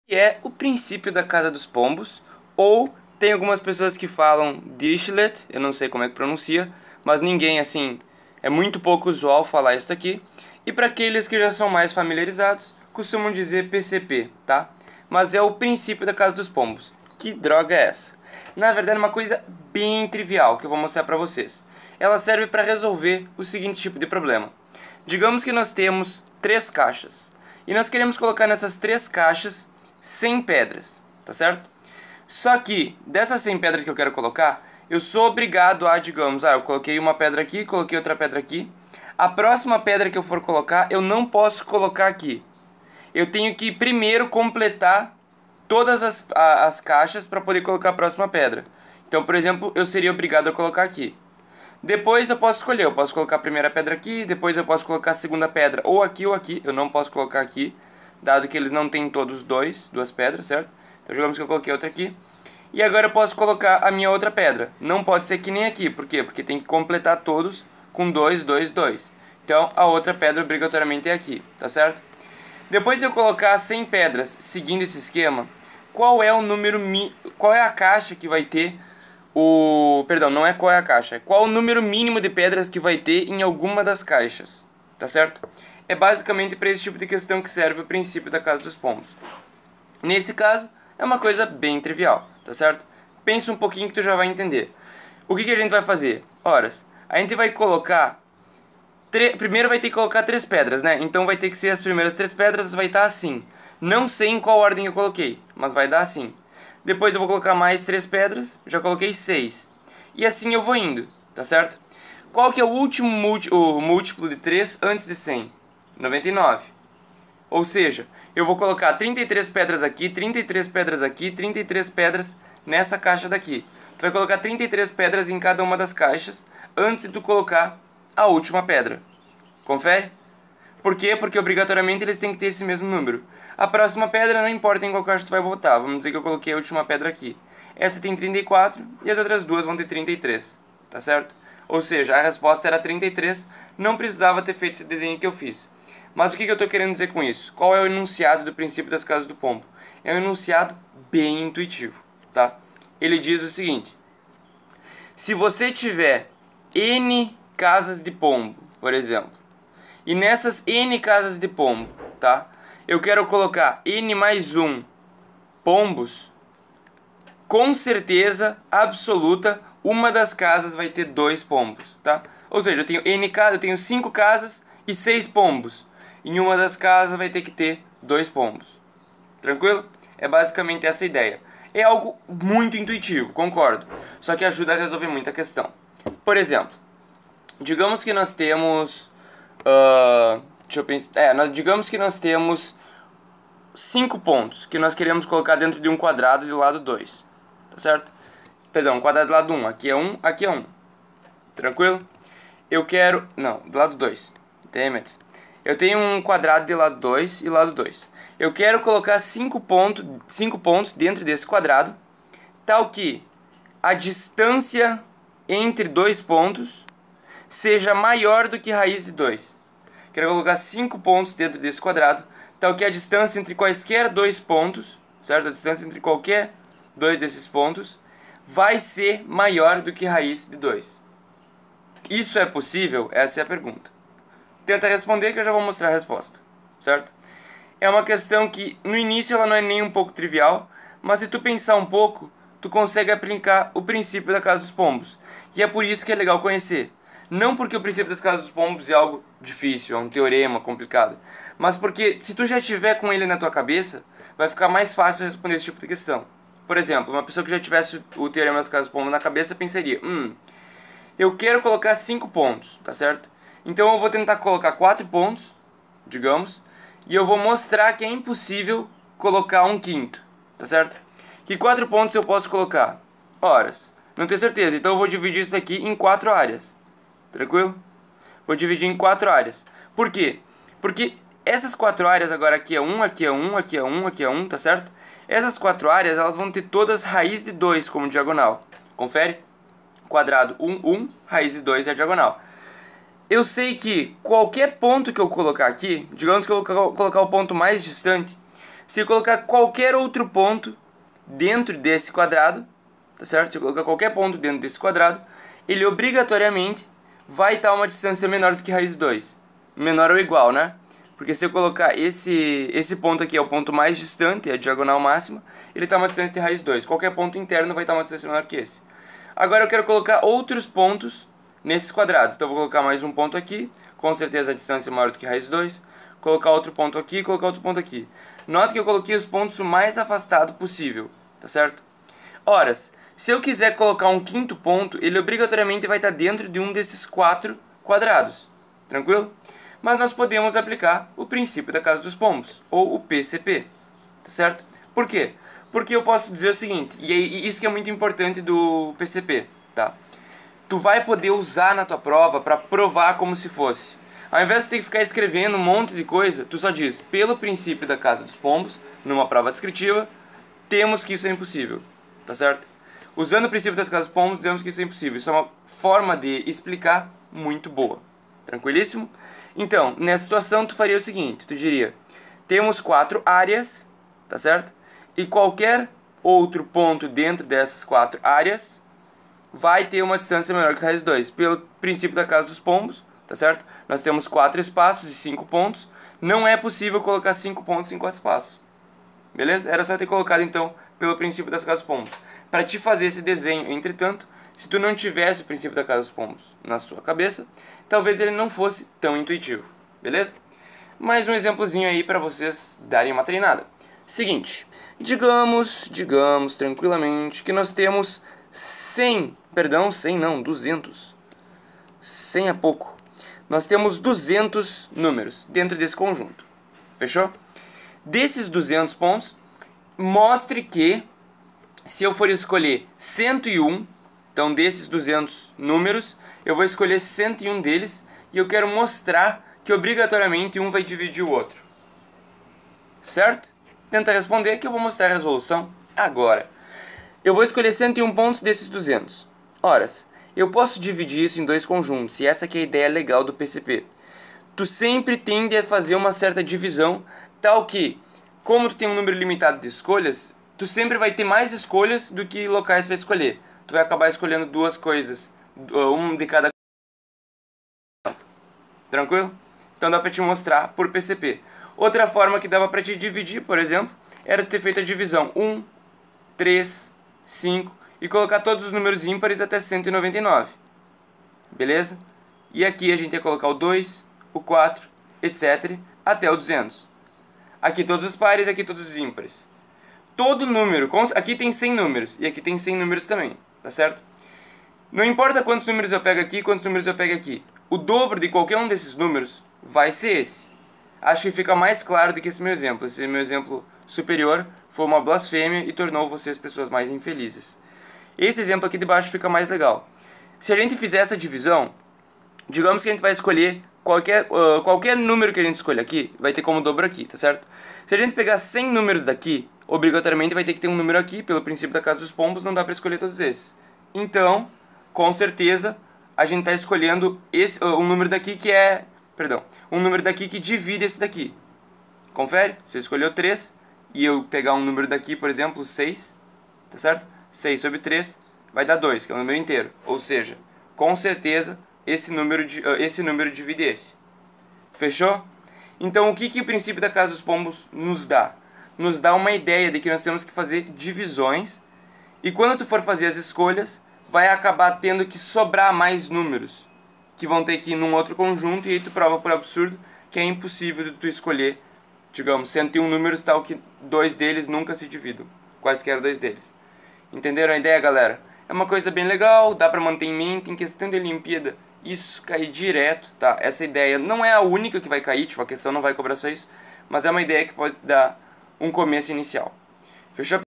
Que é o princípio da casa dos pombos, ou tem algumas pessoas que falam Dirichlet, eu não sei como é que pronuncia, mas ninguém assim, é muito pouco usual falar isso aqui. E para aqueles que já são mais familiarizados, costumam dizer PCP, tá? Mas é o princípio da casa dos pombos. Que droga é essa? Na verdade é uma coisa bem trivial que eu vou mostrar para vocês. Ela serve para resolver o seguinte tipo de problema. Digamos que nós temos 3 caixas e nós queremos colocar nessas 3 caixas 100 pedras, tá certo? Só que dessas 100 pedras que eu quero colocar, eu sou obrigado a, digamos, eu coloquei uma pedra aqui, coloquei outra pedra aqui. A próxima pedra que eu for colocar, eu não posso colocar aqui. Eu tenho que primeiro completar todas as caixas para poder colocar a próxima pedra. Então, por exemplo, eu seria obrigado a colocar aqui. Depois eu posso escolher, eu posso colocar a primeira pedra aqui, depois eu posso colocar a segunda pedra ou aqui ou aqui. Eu não posso colocar aqui, dado que eles não têm todos duas pedras, certo? Então digamos que eu coloquei outra aqui. E agora eu posso colocar a minha outra pedra. Não pode ser que nem aqui, por quê? Porque tem que completar todos com 2, 2, 2. Então a outra pedra obrigatoriamente é aqui, tá certo? Depois de eu colocar 100 pedras seguindo esse esquema, qual é o número qual é a caixa que vai ter perdão, não é qual é a caixa, é qual o número mínimo de pedras que vai ter em alguma das caixas, tá certo? É basicamente para esse tipo de questão que serve o princípio da casa dos pombos. Nesse caso, é uma coisa bem trivial, tá certo? Pensa um pouquinho que tu já vai entender. O que a gente vai fazer? Horas, a gente vai colocar primeiro vai ter que colocar 3 pedras, né? Então vai ter que ser as primeiras 3 pedras, vai estar assim. Não sei em qual ordem eu coloquei, mas vai dar assim. Depois eu vou colocar mais 3 pedras, já coloquei 6. E assim eu vou indo, tá certo? Qual que é o último múltiplo de 3 antes de 100? 99. Ou seja, eu vou colocar 33 pedras aqui, 33 pedras aqui, 33 pedras nessa caixa daqui. Tu vai colocar 33 pedras em cada uma das caixas antes de tu colocar a última pedra. Confere? Por quê? Porque obrigatoriamente eles têm que ter esse mesmo número. A próxima pedra não importa em qual caixa tu vai botar. Vamos dizer que eu coloquei a última pedra aqui. Essa tem 34 e as outras duas vão ter 33. Tá certo? Ou seja, a resposta era 33. Não precisava ter feito esse desenho que eu fiz. Mas o que eu estou querendo dizer com isso? Qual é o enunciado do princípio das casas do pombo? É um enunciado bem intuitivo. Tá? Ele diz o seguinte. Se você tiver N casas de pombo, por exemplo, e nessas N casas de pombo, tá? Eu quero colocar N mais 1 pombos, com certeza absoluta, uma das casas vai ter 2 pombos, tá? Ou seja, eu tenho N casas, eu tenho 5 casas e 6 pombos. Em uma das casas vai ter que ter 2 pombos. Tranquilo? É basicamente essa a ideia. É algo muito intuitivo, concordo. Só que ajuda a resolver muita questão. Por exemplo, digamos que nós temos... deixa eu pensar. Digamos que nós temos 5 pontos que nós queremos colocar dentro de um quadrado do lado 2. Tá certo? Perdão, quadrado do lado 1. Aqui é 1, aqui é 1. Tranquilo? Eu quero... Não, do lado 2. Damn it. Eu tenho um quadrado de lado 2 e lado 2. Eu quero colocar 5 pontos dentro desse quadrado, tal que a distância entre 2 pontos seja maior do que raiz de 2. Quero colocar 5 pontos dentro desse quadrado, tal que a distância entre quaisquer 2 pontos, certo? A distância entre qualquer 2 desses pontos vai ser maior do que raiz de 2. Isso é possível? Essa é a pergunta. Tenta responder que eu já vou mostrar a resposta, certo? É uma questão que no início ela não é nem um pouco trivial, mas se tu pensar um pouco, tu consegue aplicar o princípio da casa dos pombos. E é por isso que é legal conhecer. Não porque o princípio das casas dos pombos é algo difícil, é um teorema complicado, mas porque se tu já tiver com ele na tua cabeça, vai ficar mais fácil responder esse tipo de questão. Por exemplo, uma pessoa que já tivesse o teorema das casas dos pombos na cabeça pensaria, eu quero colocar 5 pontos, tá certo? Então eu vou tentar colocar 4 pontos, digamos, e eu vou mostrar que é impossível colocar um quinto, tá certo? Que 4 pontos eu posso colocar? Horas. Não tenho certeza, então eu vou dividir isso daqui em 4 áreas. Tranquilo? Vou dividir em 4 áreas. Por quê? Porque essas 4 áreas, agora aqui é 1, aqui é 1, aqui é 1, aqui é 1, tá certo? Essas 4 áreas, elas vão ter todas raiz de 2 como diagonal. Confere? Quadrado 1, 1, raiz de 2 é a diagonal. Eu sei que qualquer ponto que eu colocar aqui, digamos que eu vou colocar o ponto mais distante, Se eu colocar qualquer outro ponto dentro desse quadrado, tá certo? Se eu colocar qualquer ponto dentro desse quadrado, ele obrigatoriamente vai estar uma distância menor do que raiz de 2. Menor ou igual, né? Porque se eu colocar esse ponto aqui é o ponto mais distante, é a diagonal máxima, ele está uma distância de raiz de 2. Qualquer ponto interno vai estar uma distância menor que esse. Agora eu quero colocar outros pontos nesses quadrados. Então eu vou colocar mais um ponto aqui, com certeza a distância é maior do que raiz de 2. Colocar outro ponto aqui, colocar outro ponto aqui. Nota que eu coloquei os pontos o mais afastado possível, tá certo? Ora, se eu quiser colocar um quinto ponto, ele obrigatoriamente vai estar dentro de um desses 4 quadrados, tranquilo? Mas nós podemos aplicar o princípio da casa dos pombos, ou o PCP, tá certo? Por quê? Porque eu posso dizer o seguinte, e isso que é muito importante do PCP, tá? Tu vai poder usar na tua prova para provar como se fosse. Ao invés de ter que ficar escrevendo um monte de coisa, tu só diz, pelo princípio da casa dos pombos, numa prova descritiva, temos que isso é impossível, tá certo? Usando o princípio das casas dos pombos, dizemos que isso é impossível. Isso é uma forma de explicar muito boa. Tranquilíssimo? Então, nessa situação, tu faria o seguinte, tu diria, temos 4 áreas, tá certo? E qualquer outro ponto dentro dessas 4 áreas vai ter uma distância menor que raiz de 2. Pelo princípio da casa dos pombos, tá certo? Nós temos 4 espaços e 5 pontos. Não é possível colocar 5 pontos em 4 espaços. Beleza? Era só ter colocado, então, pelo princípio das casas dos pombos. Para te fazer esse desenho, entretanto, se tu não tivesse o princípio da casa dos pombos na sua cabeça, talvez ele não fosse tão intuitivo. Beleza? Mais um exemplozinho aí para vocês darem uma treinada. Seguinte, digamos tranquilamente que nós temos 200. 100 é pouco. Nós temos 200 números dentro desse conjunto. Fechou? Desses 200 pontos, mostre que se eu for escolher 101, então desses 200 números, eu vou escolher 101 deles e eu quero mostrar que obrigatoriamente um vai dividir o outro. Certo? Tenta responder que eu vou mostrar a resolução agora. Eu vou escolher 101 pontos desses 200. Ora, eu posso dividir isso em 2 conjuntos, e essa que é a ideia legal do PCP. Tu sempre tende a fazer uma certa divisão, tal que, como tu tem um número limitado de escolhas, tu sempre vai ter mais escolhas do que locais para escolher. Tu vai acabar escolhendo 2 coisas, um de cada. Tranquilo? Então dá para te mostrar por PCP. Outra forma que dava para te dividir, por exemplo, era ter feito a divisão 1, 3, 5 e colocar todos os números ímpares até 199. Beleza? E aqui a gente ia colocar o 2, o 4, etc. até o 200. Aqui todos os pares, aqui todos os ímpares. Todo número, aqui tem 100 números e aqui tem 100 números também, tá certo? Não importa quantos números eu pego aqui, quantos números eu pego aqui. O dobro de qualquer um desses números vai ser esse. Acho que fica mais claro do que esse meu exemplo. Esse meu exemplo superior foi uma blasfêmia e tornou vocês pessoas mais infelizes. Esse exemplo aqui de baixo fica mais legal. Se a gente fizer essa divisão, digamos que a gente vai escolher qualquer número que a gente escolha aqui, vai ter como dobro aqui, tá certo? Se a gente pegar 100 números daqui, obrigatoriamente vai ter que ter um número aqui, pelo princípio da casa dos pombos, não dá para escolher todos esses. Então, com certeza, a gente está escolhendo um número daqui que é... Perdão, um número daqui que divide esse daqui. Confere? Se eu escolher o 3 e eu pegar um número daqui, por exemplo, 6, tá certo? 6 sobre 3 vai dar 2, que é o número inteiro. Ou seja, com certeza, esse número divide esse. Fechou? Então, o que o princípio da casa dos pombos nos dá? Nos dá uma ideia de que nós temos que fazer divisões. E quando tu for fazer as escolhas, vai acabar tendo que sobrar mais números, que vão ter que ir num outro conjunto, e aí tu prova por absurdo que é impossível de tu escolher, digamos, 101 números tal que 2 deles nunca se dividam. Quaisquer 2 deles. Entenderam a ideia, galera? É uma coisa bem legal, dá pra manter em mente. Em questão de Olimpíada, isso cai direto, tá? Essa ideia não é a única que vai cair, tipo, a questão não vai cobrar só isso, mas é uma ideia que pode dar um começo inicial. Fechou?